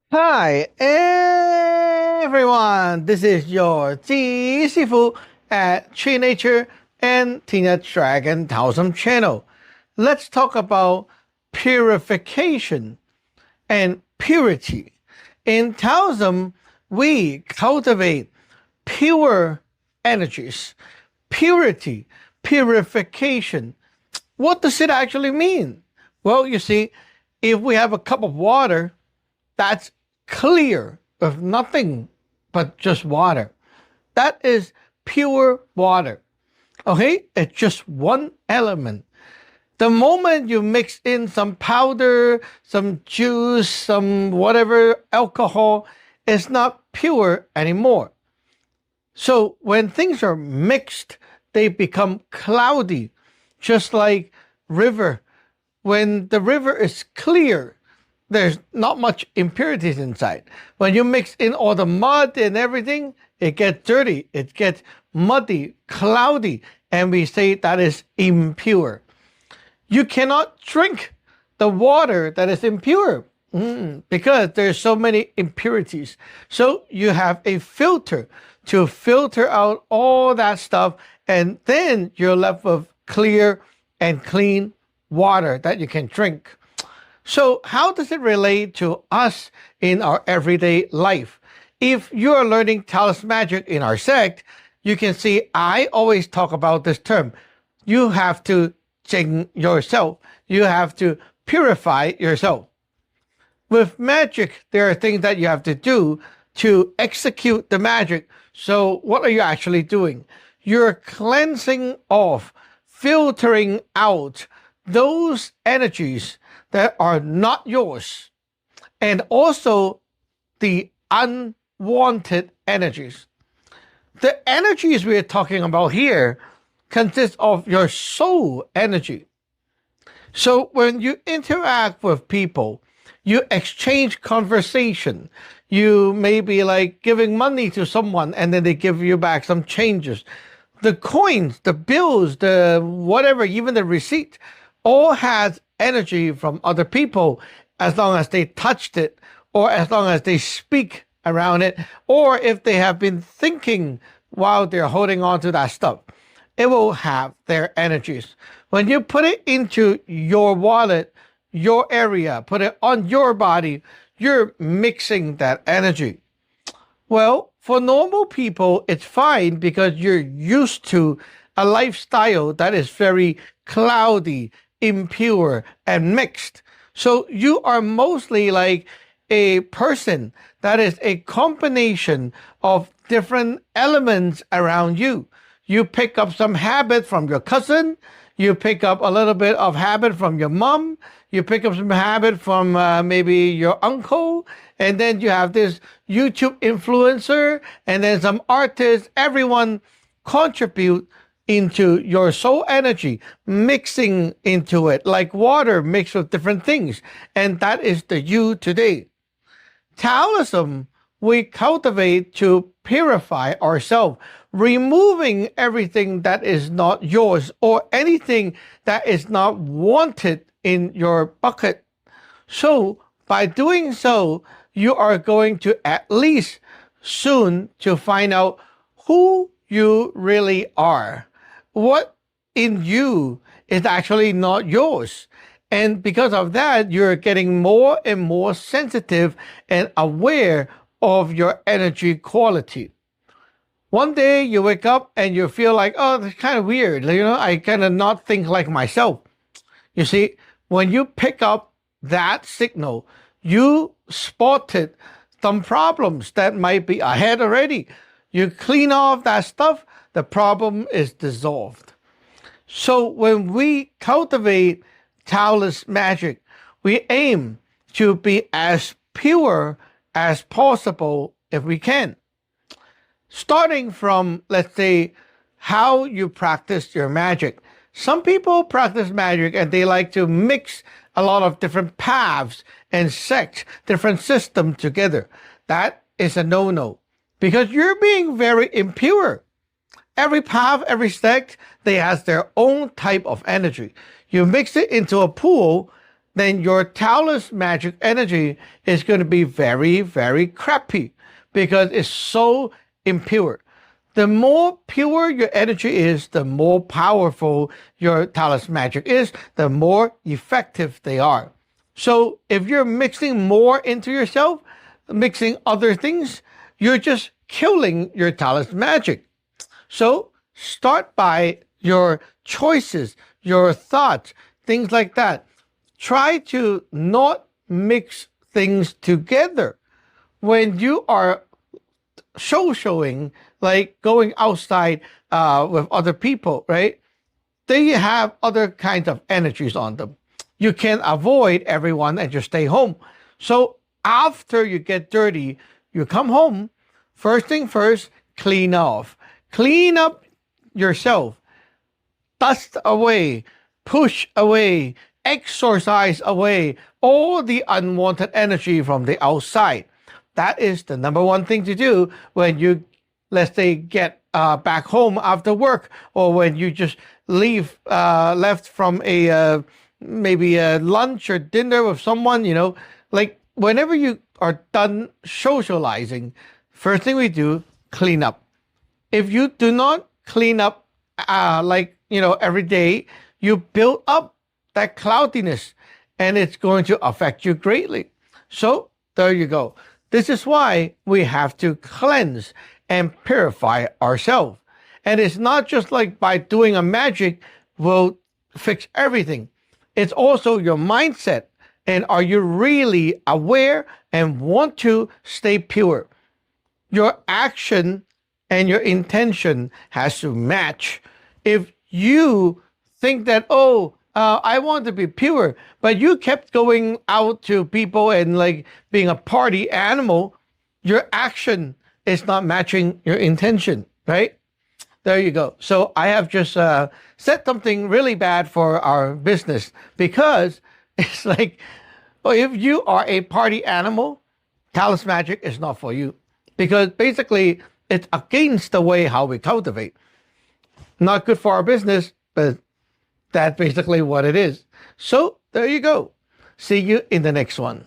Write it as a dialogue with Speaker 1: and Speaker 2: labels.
Speaker 1: Hi everyone, this is your Jee Sifu at Tree Nature and Tina Dragon Taoism channel. Let's talk about purification and purity. In Taoism, we cultivate pure energies, purity, purification. What does it actually mean? Well, you see, if we have a cup of water that's clear with nothing but just water, that is pure water. Okay, it's just one element. The moment you mix in some powder, some juice, some whatever alcohol, it's not pure anymore. So when things are mixed, they become cloudy, just like river. When the river is clear, there's not much impurities inside. When you mix in all the mud and everything, it gets dirty, it gets muddy, cloudy, and we say that is impure. You cannot drink the water that is impure because there's so many impurities. So you have a filter to filter out all that stuff, and then you're left with clear and clean water that you can drink. So how does it relate to us in our everyday life? If you are learning Taoist Magick in our sect, you can see I always talk about this term. You have to jing yourself. You have to purify yourself. With magic, there are things that you have to do to execute the magic. So what are you actually doing? You're cleansing off, filtering out those energies that are not yours, and also the unwanted energies. The energies we are talking about here consist of your soul energy. So when you interact with people, you exchange conversation. You may be like giving money to someone and then they give you back some changes. The coins, the bills, the whatever, even the receipt, all has energy from other people as long as they touched it, or as long as they speak around it, or if they have been thinking while they're holding on to that stuff, it will have their energies. When you put it into your wallet, your area, put it on your body, you're mixing that energy. Well, for normal people, it's fine because you're used to a lifestyle that is very cloudy, impure, and mixed. So you are mostly like a person that is a combination of different elements around you. You pick up some habit from your cousin, you pick up a little bit of habit from your mom, you pick up some habit from maybe your uncle, and then you have this YouTube influencer, and then some artists. Everyone contribute into your soul energy, mixing into it like water mixed with different things. And that is the you today. Taoism, we cultivate to purify ourselves, removing everything that is not yours or anything that is not wanted in your bucket. So by doing so, you are going to at least soon to find out who you really are. What in you is actually not yours. And because of that, you're getting more and more sensitive and aware of your energy quality. One day you wake up and you feel like, oh, that's kind of weird. I kind of not think like myself. You see, when you pick up that signal, you spotted some problems that might be ahead already. You clean off that stuff, the problem is dissolved. So when we cultivate Taoist Magick, we aim to be as pure as possible if we can. Starting from, let's say, how you practice your magic. Some people practice magic and they like to mix a lot of different paths and sects, different systems together. That is a no-no because you're being very impure. Every path, every sect, they has their own type of energy. You mix it into a pool, then your Taoist magic energy is going to be very, very crappy because it's so impure. The more pure your energy is, the more powerful your Taoist magic is, the more effective they are. So if you're mixing more into yourself, mixing other things, you're just killing your Taoist magic. So start by your choices, your thoughts, things like that. Try to not mix things together. When you are showing, like going outside with other people, right? They have other kinds of energies on them. You can avoid everyone and just stay home. So after you get dirty, you come home. First thing first, clean off. Clean up yourself. Dust away, push away, exorcise away all the unwanted energy from the outside. That is the number one thing to do when you, let's say, get back home after work, or when you just left from a maybe a lunch or dinner with someone, like whenever you are done socializing, first thing we do, clean up. If you do not clean up, every day, you build up that cloudiness, and it's going to affect you greatly. So there you go. This is why we have to cleanse and purify ourselves. And it's not just like by doing a magic will fix everything. It's also your mindset. And are you really aware and want to stay pure? Your action and your intention has to match. If you think that, I want to be pure, but you kept going out to people and like being a party animal, your action is not matching your intention, right? There you go. So I have just said something really bad for our business, because it's like, if you are a party animal, Taoist Magic is not for you, because basically it's against the way how we cultivate. Not good for our business, but that's basically what it is. So there you go. See you in the next one.